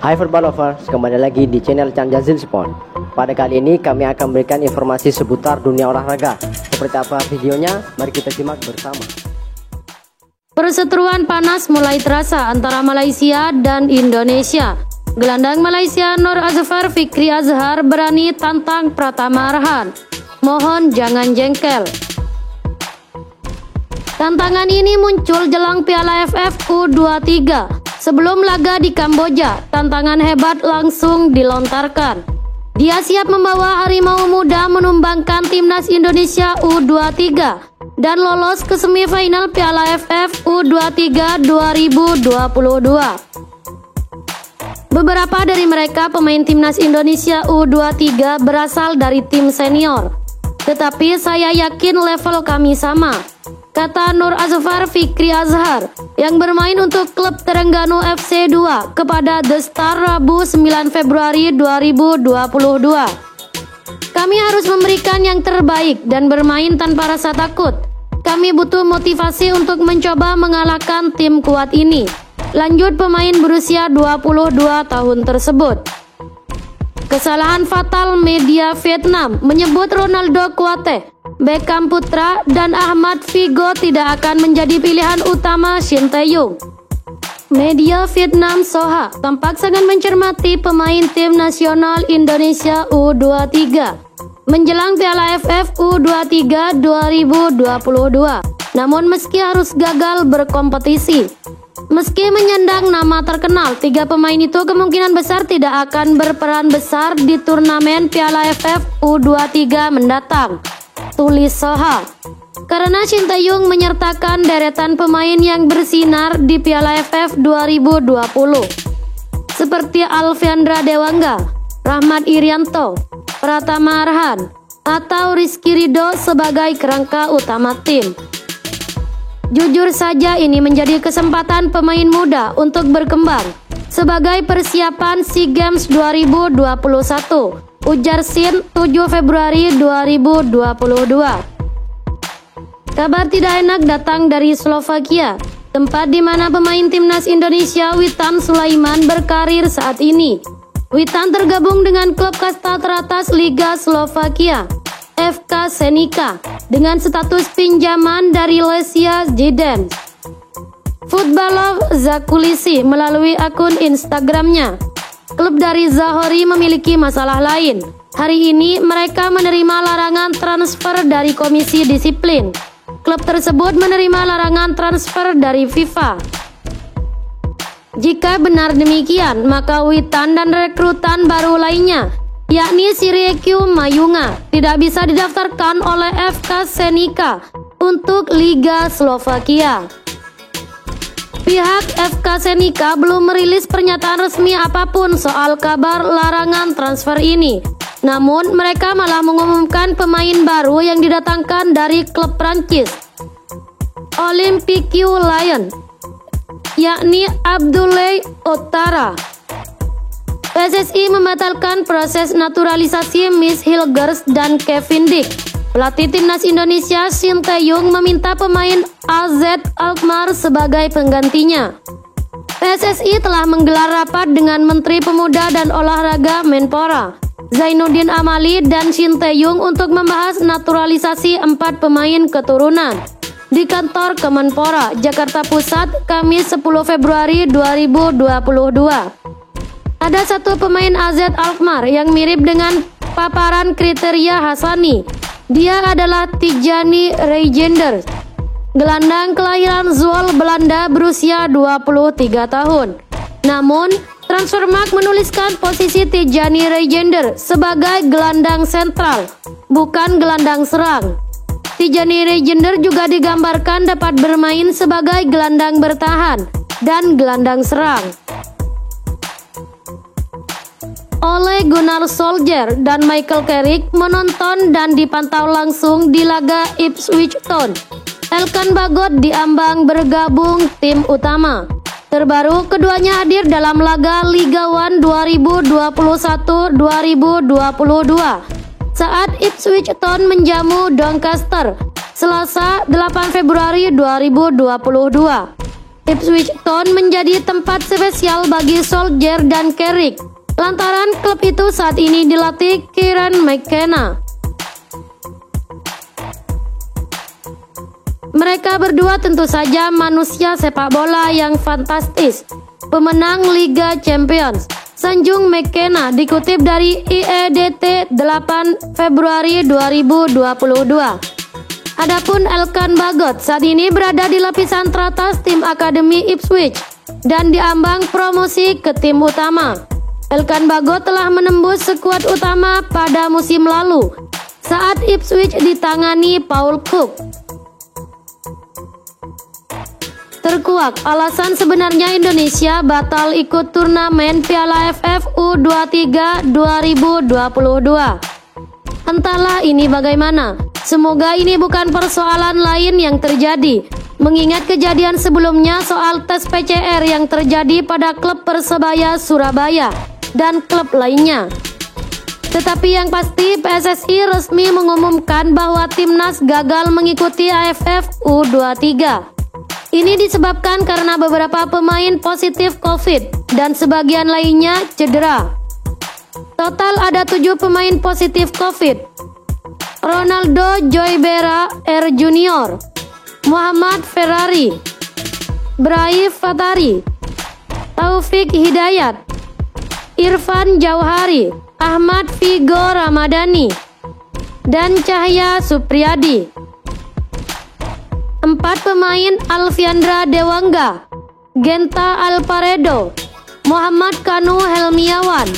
Hai football lovers, kembali lagi di channel Chan Jazil Sport. Pada kali ini kami akan memberikan informasi seputar dunia olahraga. Seperti apa videonya? Mari kita simak bersama. Perseteruan panas mulai terasa antara Malaysia dan Indonesia. Gelandang Malaysia Noor Azfar Fikri Azhar berani tantang Pratama Arhan. Mohon jangan jengkel. Tantangan ini muncul jelang Piala AFF U23. Sebelum laga di Kamboja, tantangan hebat langsung dilontarkan. Dia siap membawa Harimau Muda menumbangkan timnas Indonesia U23 dan lolos ke semifinal Piala AFF U23 2022. Beberapa dari mereka pemain timnas Indonesia U23 berasal dari tim senior. Tetapi saya yakin level kami sama, kata Noor Azfar Fikri Azhar yang bermain untuk klub Terengganu FC 2 kepada The Star Rabu 9 Februari 2022. Kami harus memberikan yang terbaik dan bermain tanpa rasa takut. Kami butuh motivasi untuk mencoba mengalahkan tim kuat ini, lanjut pemain berusia 22 tahun tersebut. Kesalahan fatal media Vietnam menyebut Ronaldo Kuate, Beckham Putra, dan Ahmad Figo tidak akan menjadi pilihan utama Shin Tae-yong. Media Vietnam Soha tampak sangat mencermati pemain tim nasional Indonesia U23 menjelang Piala AFF U23 2022. Namun meski harus gagal berkompetisi, meski menyandang nama terkenal, 3 pemain itu kemungkinan besar tidak akan berperan besar di turnamen Piala AFF U23 mendatang, tulis Soha. Karena Shin Tae-yong menyertakan deretan pemain yang bersinar di Piala AFF 2020 seperti Alfiandra Dewangga, Rahmat Irianto, Pratama Arhan, atau Rizky Ridho sebagai kerangka utama tim. Jujur saja ini menjadi kesempatan pemain muda untuk berkembang sebagai persiapan SEA Games 2021, ujar Shin 7 Februari 2022. Kabar tidak enak datang dari Slovakia, tempat di mana pemain timnas Indonesia Witan Sulaiman berkarir saat ini. Witan tergabung dengan klub kasta teratas Liga Slovakia, FK Senica, dengan status pinjaman dari Lesia Zidane. Footballov Zakulisi melalui akun Instagramnya, klub dari Zahori memiliki masalah lain. Hari ini mereka menerima larangan transfer dari Komisi Disiplin. Klub tersebut menerima larangan transfer dari FIFA. Jika benar demikian, maka Witan dan rekrutan baru lainnya, yakni Siriekiu Mayunga, tidak bisa didaftarkan oleh FK Senica untuk Liga Slovakia. Pihak FK Senica belum merilis pernyataan resmi apapun soal kabar larangan transfer ini. Namun mereka malah mengumumkan pemain baru yang didatangkan dari klub Prancis, Olympique Lyon, yakni Abdoulaye Ouattara. PSSI membatalkan proses naturalisasi Miss Hilgers dan Kevin Dick. Pelatih timnas Indonesia Shin Tae-yong meminta pemain AZ Alkmaar sebagai penggantinya. PSSI telah menggelar rapat dengan Menteri Pemuda dan Olahraga Menpora Zainuddin Amali dan Shin Tae-yong untuk membahas naturalisasi 4 pemain keturunan di kantor Kemenpora, Jakarta Pusat, Kamis 10 Februari 2022. Ada satu pemain AZ Alkmaar yang mirip dengan paparan kriteria Hassani. Dia adalah Tijani Reijender, gelandang kelahiran Zwolle, Belanda, berusia 23 tahun. Namun, Transfermarkt menuliskan posisi Tijani Reijender sebagai gelandang sentral, bukan gelandang serang. Tijani Reijender juga digambarkan dapat bermain sebagai gelandang bertahan dan gelandang serang. Ole Gunnar Solskjaer dan Michael Carrick menonton dan dipantau langsung di laga Ipswich Town. Elkan Bagot diambang bergabung tim utama. Terbaru, keduanya hadir dalam laga Liga 1 2021-2022 saat Ipswich Town menjamu Doncaster, Selasa 8 Februari 2022. Ipswich Town menjadi tempat spesial bagi Solskjaer dan Carrick, lantaran klub itu saat ini dilatih Kieran McKenna. Mereka berdua tentu saja manusia sepak bola yang fantastis. Pemenang Liga Champions, Sanjung McKenna, dikutip dari IEDT 8 Februari 2022. Adapun Elkan Bagot saat ini berada di lapisan teratas tim Akademi Ipswich dan diambang promosi ke tim utama. Elkan Bagot telah menembus skuad utama pada musim lalu saat Ipswich ditangani Paul Cook. Terkuak, alasan sebenarnya Indonesia batal ikut turnamen Piala AFF U23 2022. Entahlah ini bagaimana. Semoga ini bukan persoalan lain yang terjadi, mengingat kejadian sebelumnya soal tes PCR yang terjadi pada klub Persebaya Surabaya dan klub lainnya. Tetapi yang pasti PSSI resmi mengumumkan bahwa timnas gagal mengikuti AFF U23. Ini disebabkan karena beberapa pemain positif COVID dan sebagian lainnya cedera. Total ada 7 pemain positif COVID. Ronaldo Joybera R Junior, Muhammad Ferrari, Braif Fatari, Taufik Hidayat, Irfan Jauhari, Ahmad Vigo Ramadhani, dan Cahya Supriyadi. 4 pemain Alfiandra Dewangga, Genta Alparedo, Muhammad Kanu Helmiawan,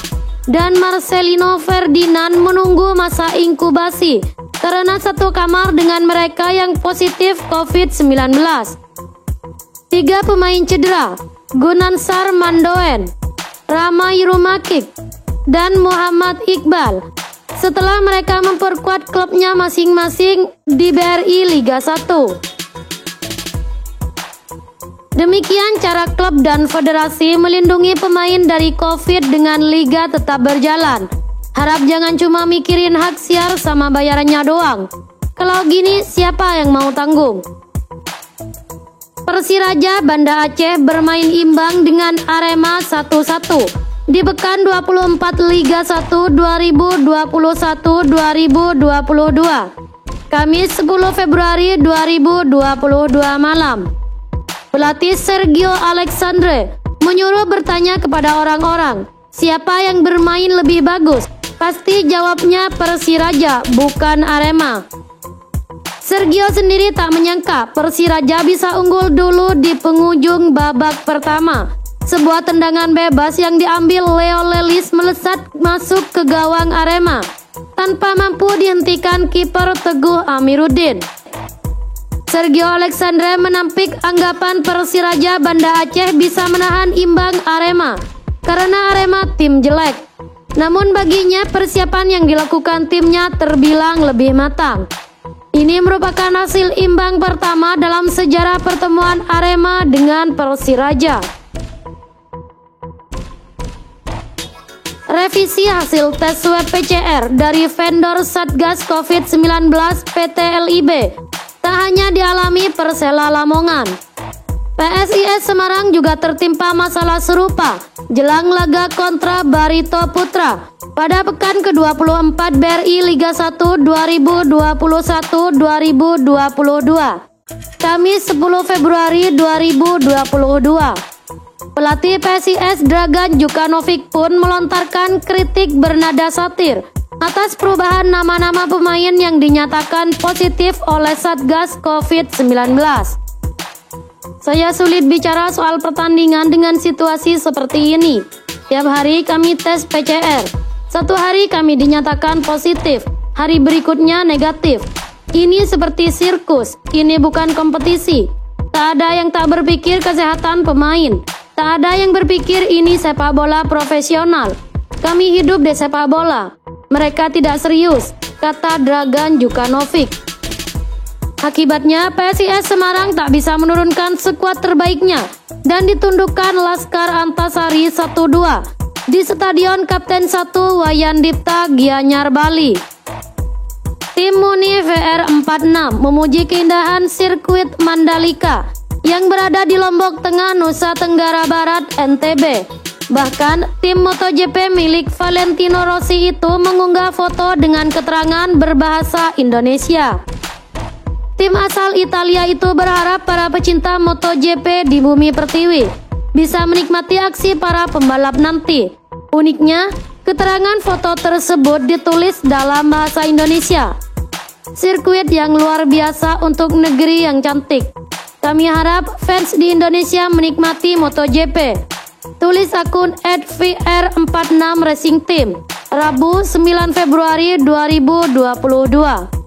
dan Marcelino Ferdinand menunggu masa inkubasi karena satu kamar dengan mereka yang positif COVID-19. 3 pemain cedera, Gunansar Mandoen, Rama Yurumakik, dan Muhammad Iqbal, setelah mereka memperkuat klubnya masing-masing di BRI Liga 1. Demikian cara klub dan federasi melindungi pemain dari COVID dengan liga tetap berjalan. Harap jangan cuma mikirin hak siar sama bayarannya doang. Kalau gini siapa yang mau tanggung? Persiraja Banda Aceh bermain imbang dengan Arema 1-1 di pekan 24 Liga 1 2021-2022. Kamis 10 Februari 2022 malam. Pelatih Sergio Alexandre menyuruh bertanya kepada orang-orang, siapa yang bermain lebih bagus? Pasti jawabnya Persiraja, bukan Arema. Sergio sendiri tak menyangka Persiraja bisa unggul dulu di penghujung babak pertama. Sebuah tendangan bebas yang diambil Leo Lelis melesat masuk ke gawang Arema tanpa mampu dihentikan kiper Teguh Amiruddin. Sergio Alexandre menampik anggapan Persiraja Banda Aceh bisa menahan imbang Arema karena Arema tim jelek. Namun baginya persiapan yang dilakukan timnya terbilang lebih matang. Ini merupakan hasil imbang pertama dalam sejarah pertemuan Arema dengan Persiraja. Revisi hasil tes swab PCR dari vendor Satgas COVID-19 PT LIB tak hanya dialami Persela Lamongan. PSIS Semarang juga tertimpa masalah serupa jelang laga kontra Barito Putra pada pekan ke-24 BRI Liga 1 2021-2022. Kamis 10 Februari 2022. Pelatih PSIS Dragan Jukanovic pun melontarkan kritik bernada satir atas perubahan nama-nama pemain yang dinyatakan positif oleh Satgas COVID-19. Saya sulit bicara soal pertandingan dengan situasi seperti ini. Tiap hari kami tes PCR. Satu hari kami dinyatakan positif, hari berikutnya negatif. Ini seperti sirkus, ini bukan kompetisi. Tak ada yang tak berpikir kesehatan pemain. Tak ada yang berpikir ini sepak bola profesional. Kami hidup di sepak bola. Mereka tidak serius, kata Dragan Jukanovic. Akibatnya PSIS Semarang tak bisa menurunkan skuad terbaiknya dan ditundukkan Laskar Antasari 1-2 di Stadion Kapten 1 Wayan Dipta, Gianyar, Bali. Tim Muni VR46 memuji keindahan sirkuit Mandalika yang berada di Lombok Tengah, Nusa Tenggara Barat, NTB. Bahkan, tim MotoGP milik Valentino Rossi itu mengunggah foto dengan keterangan berbahasa Indonesia. Tim asal Italia itu berharap para pecinta MotoGP di bumi pertiwi bisa menikmati aksi para pembalap nanti. Uniknya, keterangan foto tersebut ditulis dalam bahasa Indonesia. Sirkuit yang luar biasa untuk negeri yang cantik. Kami harap fans di Indonesia menikmati MotoGP. Tulis akun @VR46 Racing Team, Rabu 9 Februari 2022.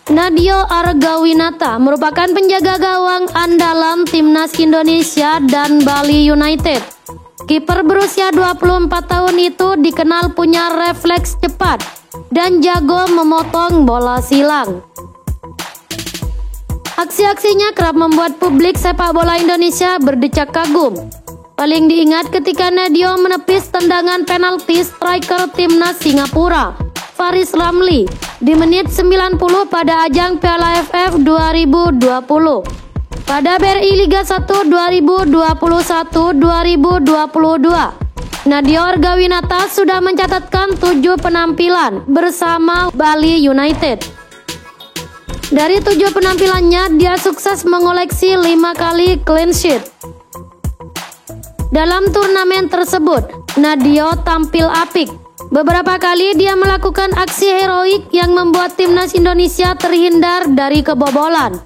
Nadyo Argawinata merupakan penjaga gawang andalan timnas Indonesia dan Bali United. Kiper berusia 24 tahun itu dikenal punya refleks cepat dan jago memotong bola silang. Aksi-aksinya kerap membuat publik sepak bola Indonesia berdecak kagum. Paling diingat ketika Nadyo menepis tendangan penalti striker timnas Singapura, Faris Ramli, di menit 90 pada ajang Piala AFF 2020. Pada BRI Liga 1 2021-2022, Nadyo Argawinata sudah mencatatkan 7 penampilan bersama Bali United. Dari 7 penampilannya, dia sukses mengoleksi 5 kali clean sheet. Dalam turnamen tersebut, Nadyo tampil apik. Beberapa kali dia melakukan aksi heroik yang membuat timnas Indonesia terhindar dari kebobolan.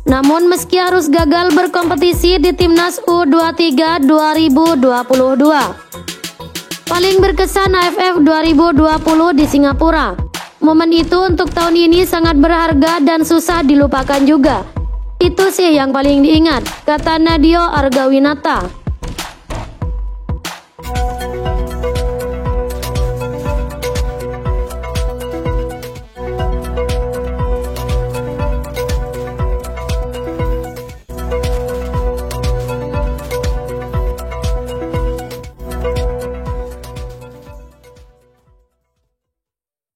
Namun meski harus gagal berkompetisi di timnas U23 2022. Paling berkesan AFF 2020 di Singapura. Momen itu untuk tahun ini sangat berharga dan susah dilupakan juga. Itu sih yang paling diingat, kata Nadyo Argawinata.